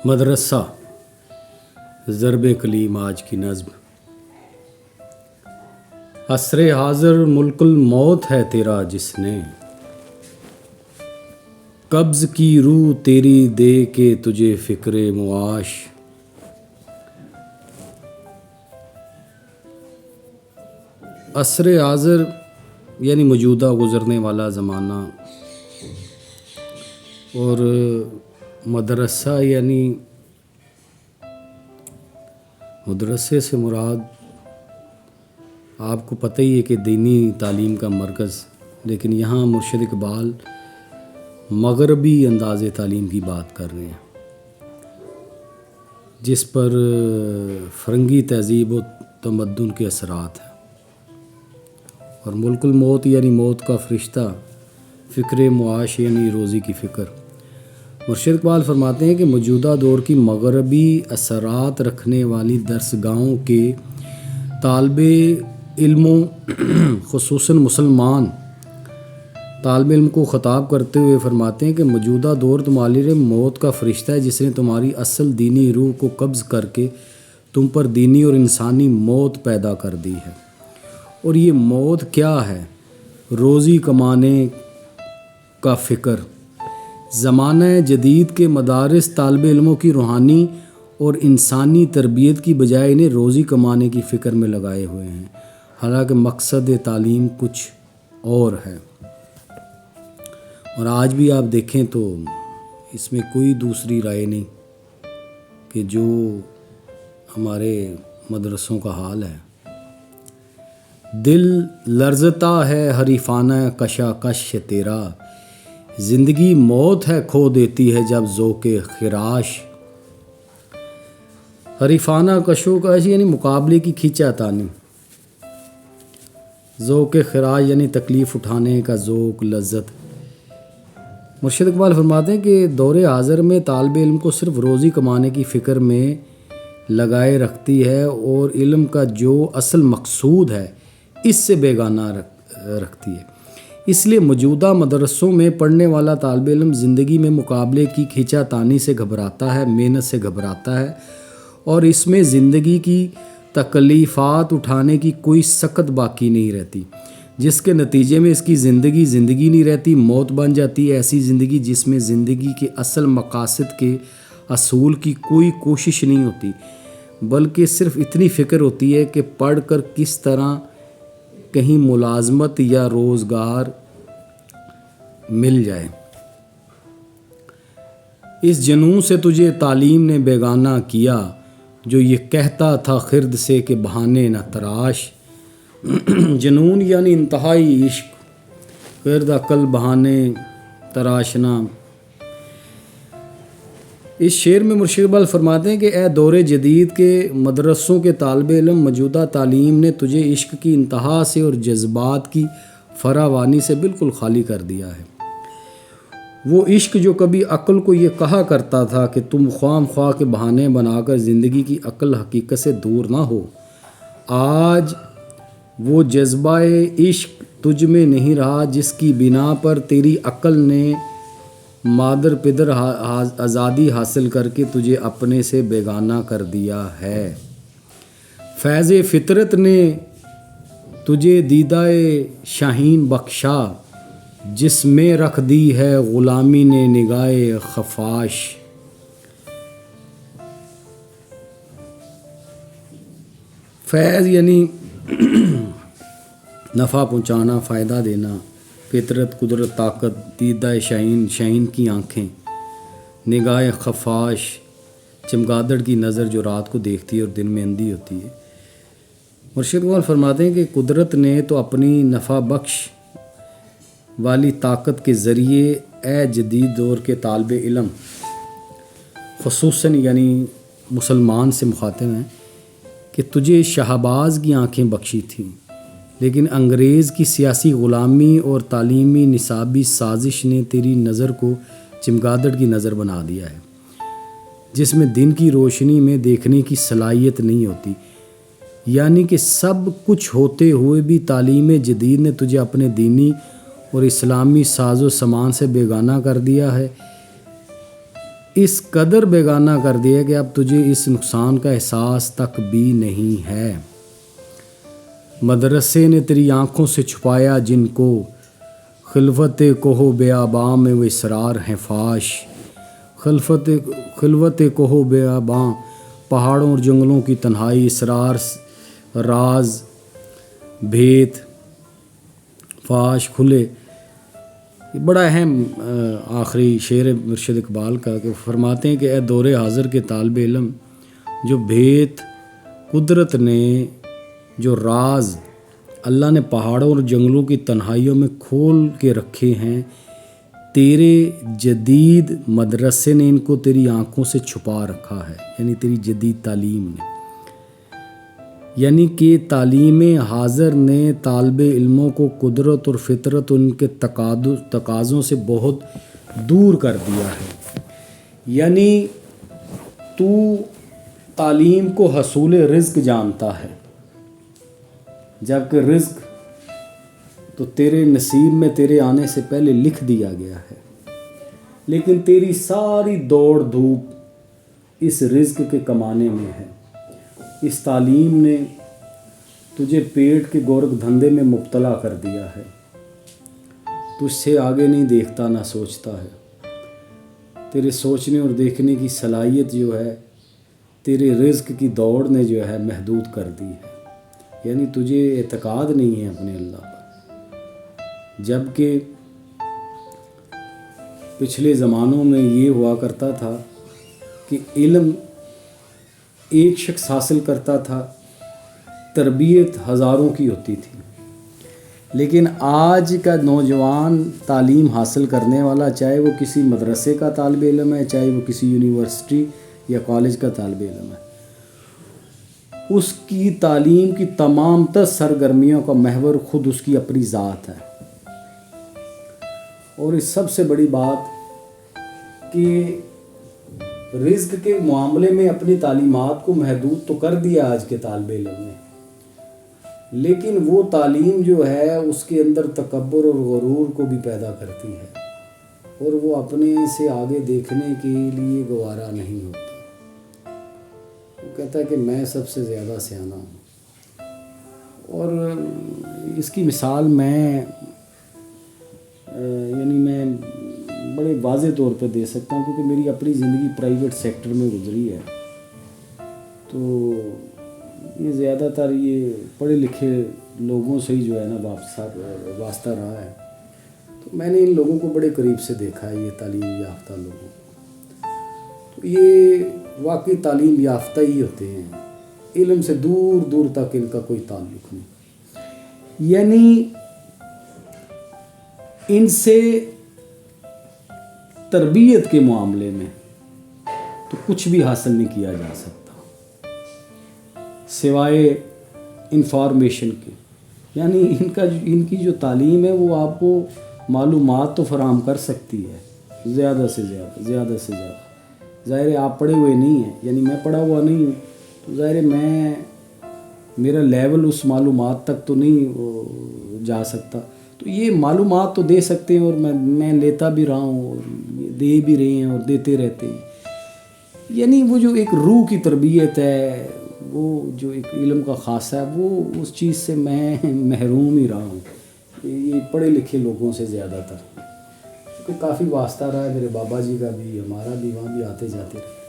مدرسہ ضرب کلیم آج کی نظم۔ عصر حاضر ملک الموت ہے تیرا، جس نے قبض کی روح تیری دے کے تجھے فکر معاش۔ عصر حاضر یعنی موجودہ گزرنے والا زمانہ، اور مدرسہ یعنی مدرسے سے مراد آپ کو پتہ ہی ہے کہ دینی تعلیم کا مرکز، لیکن یہاں مرشد اقبال مغربی انداز تعلیم کی بات کر رہے ہیں، جس پر فرنگی تہذیب و تمدن کے اثرات ہیں۔ اور ملک الموت یعنی موت کا فرشتہ، فکر معاش یعنی روزی کی فکر۔ مرشد اقبال فرماتے ہیں کہ موجودہ دور کی مغربی اثرات رکھنے والی درسگاہوں کے طالب علموں، خصوصاً مسلمان طالب علم کو خطاب کرتے ہوئے فرماتے ہیں کہ موجودہ دور تمہارے لیے موت کا فرشتہ ہے، جس نے تمہاری اصل دینی روح کو قبض کر کے تم پر دینی اور انسانی موت پیدا کر دی ہے۔ اور یہ موت کیا ہے؟ روزی کمانے کا فکر۔ زمانہ جدید کے مدارس طالب علموں کی روحانی اور انسانی تربیت کی بجائے انہیں روزی کمانے کی فکر میں لگائے ہوئے ہیں، حالانکہ مقصد تعلیم کچھ اور ہے۔ اور آج بھی آپ دیکھیں تو اس میں کوئی دوسری رائے نہیں کہ جو ہمارے مدرسوں کا حال ہے۔ دل لرزتا ہے حریفانہ کشاکش تیرا، زندگی موت ہے کھو دیتی ہے جب ذوق خراش۔ حریفانہ کشوکش یعنی مقابلے کی کھینچا تانی، ذوق خراش یعنی تکلیف اٹھانے کا ذوق، لذت۔ مرشد اقبال فرماتے ہیں کہ دور حاضر میں طالب علم کو صرف روزی کمانے کی فکر میں لگائے رکھتی ہے، اور علم کا جو اصل مقصود ہے اس سے بیگانہ رکھتی ہے۔ اس لیے موجودہ مدرسوں میں پڑھنے والا طالب علم زندگی میں مقابلے کی کھینچا تانی سے گھبراتا ہے، محنت سے گھبراتا ہے، اور اس میں زندگی کی تکلیفات اٹھانے کی کوئی سکت باقی نہیں رہتی، جس کے نتیجے میں اس کی زندگی نہیں رہتی، موت بن جاتی ہے۔ ایسی زندگی جس میں زندگی کے اصل مقاصد کے اصول کی کوئی کوشش نہیں ہوتی، بلکہ صرف اتنی فکر ہوتی ہے کہ پڑھ کر کس طرح کہیں ملازمت یا روزگار مل جائے۔ اس جنون سے تجھے تعلیم نے بیگانہ کیا، جو یہ کہتا تھا خرد سے کہ بہانے نہ تراش۔ جنون یعنی انتہائی عشق، خرد عقل بہانے تراشنا۔ اس شعر میں مرشد اقبال فرماتے ہیں کہ اے دور جدید کے مدرسوں کے طالب علم، موجودہ تعلیم نے تجھے عشق کی انتہا سے اور جذبات کی فراوانی سے بالکل خالی کر دیا ہے۔ وہ عشق جو کبھی عقل کو یہ کہا کرتا تھا کہ تم خواہ خواہ کے بہانے بنا کر زندگی کی عقل حقیقت سے دور نہ ہو، آج وہ جذبہ عشق تجھ میں نہیں رہا، جس کی بنا پر تیری عقل نے مادر پدر آزادی حاصل کر کے تجھے اپنے سے بیگانہ کر دیا ہے۔ فیض فطرت نے تجھے دیدہ شاہین بخشا، جس میں رکھ دی ہے غلامی نے نگاہ خفاش۔ فیض یعنی نفع پہنچانا، فائدہ دینا، فطرت قدرت طاقت، دیدہ شاہین کی آنکھیں، نگاہ خفاش چمگادڑ کی نظر جو رات کو دیکھتی ہے اور دن میں اندھی ہوتی ہے۔ مرشد اقبال فرماتے ہیں کہ قدرت نے تو اپنی نفع بخش والی طاقت کے ذریعے اے جدید دور کے طالب علم، خصوصاً یعنی مسلمان سے مخاطب ہیں، کہ تجھے شہباز کی آنکھیں بخشی تھیں، لیکن انگریز کی سیاسی غلامی اور تعلیمی نصابی سازش نے تیری نظر کو چمگادڑ کی نظر بنا دیا ہے، جس میں دن کی روشنی میں دیکھنے کی صلاحیت نہیں ہوتی۔ یعنی کہ سب کچھ ہوتے ہوئے بھی تعلیم جدید نے تجھے اپنے دینی اور اسلامی ساز و سامان سے بیگانہ کر دیا ہے۔ اس قدر بیگانہ کر دیا کہ اب تجھے اس نقصان کا احساس تک بھی نہیں ہے۔ مدرسے نے تیری آنکھوں سے چھپایا جن کو، خلوت کوہ بیاباں میں وہ اسرار ہیں فاش۔ خلوت کوہ بیاباں، پہاڑوں اور جنگلوں کی تنہائی، اسرار، راز، بھید فاش کھلے۔ یہ بڑا اہم آخری شعر ہے مرشد اقبال کا، کہ فرماتے ہیں کہ اے دور حاضر کے طالب علم، جو بھید قدرت نے، جو راز اللہ نے پہاڑوں اور جنگلوں کی تنہائیوں میں کھول کے رکھے ہیں، تیرے جدید مدرسے نے ان کو تیری آنکھوں سے چھپا رکھا ہے، یعنی تیری جدید تعلیم نے، یعنی کہ تعلیم حاضر نے طالب علموں کو قدرت اور فطرت ان کے تقاضوں سے بہت دور کر دیا ہے۔ یعنی تو تعلیم کو حصول رزق جانتا ہے، جبکہ رزق تو تیرے نصیب میں تیرے آنے سے پہلے لکھ دیا گیا ہے، لیکن تیری ساری دوڑ دھوپ اس رزق کے کمانے میں ہے۔ اس تعلیم نے تجھے پیٹ کے گورکھ دھندے میں مبتلا کر دیا ہے، تجھ سے آگے نہیں دیکھتا نہ سوچتا ہے۔ تیرے سوچنے اور دیکھنے کی صلاحیت جو ہے تیرے رزق کی دوڑ نے جو ہے محدود کر دی ہے، یعنی تجھے اعتقاد نہیں ہے اپنے اللہ پر۔ جبکہ پچھلے زمانوں میں یہ ہوا کرتا تھا کہ علم ایک شخص حاصل کرتا تھا، تربیت ہزاروں کی ہوتی تھی، لیکن آج کا نوجوان تعلیم حاصل کرنے والا، چاہے وہ کسی مدرسے کا طالب علم ہے، چاہے وہ کسی یونیورسٹی یا کالج کا طالب علم ہے، اس کی تعلیم کی تمام تر سرگرمیوں کا محور خود اس کی اپنی ذات ہے۔ اور اس سب سے بڑی بات کہ رزق کے معاملے میں اپنی تعلیمات کو محدود تو کر دیا آج کے طالب علم نے، لیکن وہ تعلیم جو ہے اس کے اندر تکبر اور غرور کو بھی پیدا کرتی ہے، اور وہ اپنے سے آگے دیکھنے کے لیے گوارا نہیں ہوتا۔ وہ کہتا ہے کہ میں سب سے زیادہ سیانا ہوں، اور اس کی مثال میں بڑے واضح طور پہ دے سکتا ہوں، کیونکہ میری اپنی زندگی پرائیویٹ سیکٹر میں گزری ہے، تو یہ زیادہ تر یہ پڑھے لکھے لوگوں سے ہی جو ہے نا واسطہ رہا ہے، تو میں نے ان لوگوں کو بڑے قریب سے دیکھا ہے، یہ تعلیم یافتہ لوگوں کو، تو یہ واقعی تعلیم یافتہ ہی ہوتے ہیں، علم سے دور دور تک ان کا کوئی تعلق نہیں، یعنی ان سے تربیت کے معاملے میں تو کچھ بھی حاصل نہیں کیا جا سکتا سوائے انفارمیشن کے، یعنی ان کی جو تعلیم ہے وہ آپ کو معلومات تو فراہم کر سکتی ہے زیادہ سے زیادہ۔ ظاہر ہے آپ پڑھے ہوئے نہیں ہیں، یعنی میں پڑھا ہوا نہیں ہوں، تو ظاہر ہے میرا لیول اس معلومات تک تو نہیں جا سکتا، تو یہ معلومات تو دے سکتے ہیں، اور میں لیتا بھی رہا ہوں، اور دے بھی رہے ہیں اور دیتے رہتے ہیں، یعنی وہ جو ایک روح کی تربیت ہے، وہ جو ایک علم کا خاصہ ہے، وہ اس چیز سے میں محروم ہی رہا ہوں یہ پڑھے لکھے لوگوں سے زیادہ تر، کیونکہ کافی واسطہ رہا ہے میرے بابا جی کا بھی، ہمارا بھی، وہاں بھی آتے جاتے رہے،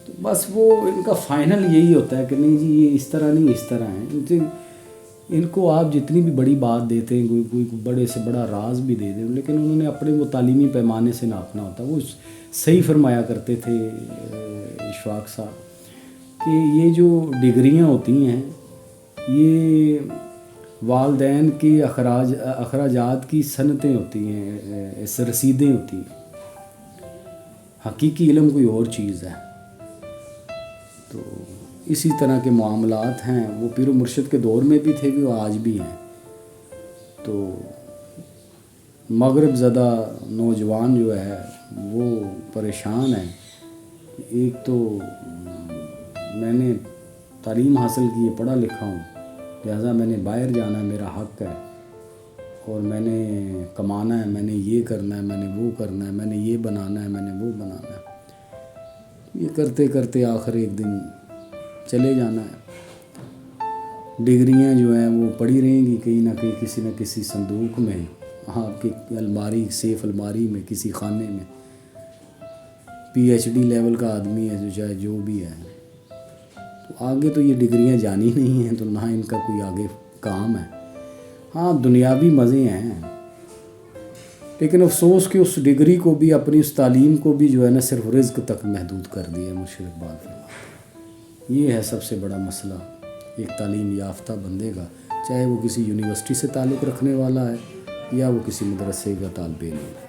تو بس وہ ان کا فائنل یہی ہوتا ہے کہ نہیں جی یہ اس طرح نہیں، اس طرح ہیں، ان کو آپ جتنی بھی بڑی بات دیتے ہیں، کوئی بڑے سے بڑا راز بھی دے دیں، لیکن انہوں نے اپنے وہ تعلیمی پیمانے سے ناپنا ہوتا ہے۔ وہ صحیح فرمایا کرتے تھے اشفاق صاحب کہ یہ جو ڈگریاں ہوتی ہیں یہ والدین کی اخراجات کی صنعتیں ہوتی ہیں، رسیدیں ہوتی ہیں، حقیقی علم کوئی اور چیز ہے۔ تو اسی طرح کے معاملات ہیں، وہ پیر و مرشد کے دور میں بھی تھے، وہ آج بھی ہیں۔ تو مغرب زدہ نوجوان جو ہے وہ پریشان ہے، ایک تو میں نے تعلیم حاصل کی ہے، پڑھا لکھا ہوں، لہٰذا میں نے باہر جانا ہے، میرا حق ہے، اور میں نے کمانا ہے، میں نے یہ کرنا ہے، میں نے وہ کرنا ہے، میں نے یہ بنانا ہے، میں نے وہ بنانا ہے، یہ کرتے کرتے آخر ایک دن چلے جانا ہے. ڈگریاں جو ہیں وہ پڑی رہیں گی کہیں نہ کہیں کسی نہ کسی صندوق میں، آپ کی الماری، سیف الماری میں، کسی خانے میں. PhD لیول کا آدمی ہے جو چاہے جو بھی ہے، تو آگے تو یہ ڈگریاں جانی نہیں ہیں، تو نہ ان کا کوئی آگے کام ہے. ہاں دنیاوی مزے ہیں، لیکن افسوس کہ اس ڈگری کو بھی، اپنی اس تعلیم کو بھی جو ہے نا صرف رزق تک محدود کر دیا مرشد اقبال فرماتے. یہ ہے سب سے بڑا مسئلہ ایک تعلیم یافتہ بندے کا، چاہے وہ کسی یونیورسٹی سے تعلق رکھنے والا ہے یا وہ کسی مدرسے کا طالب علم ہے.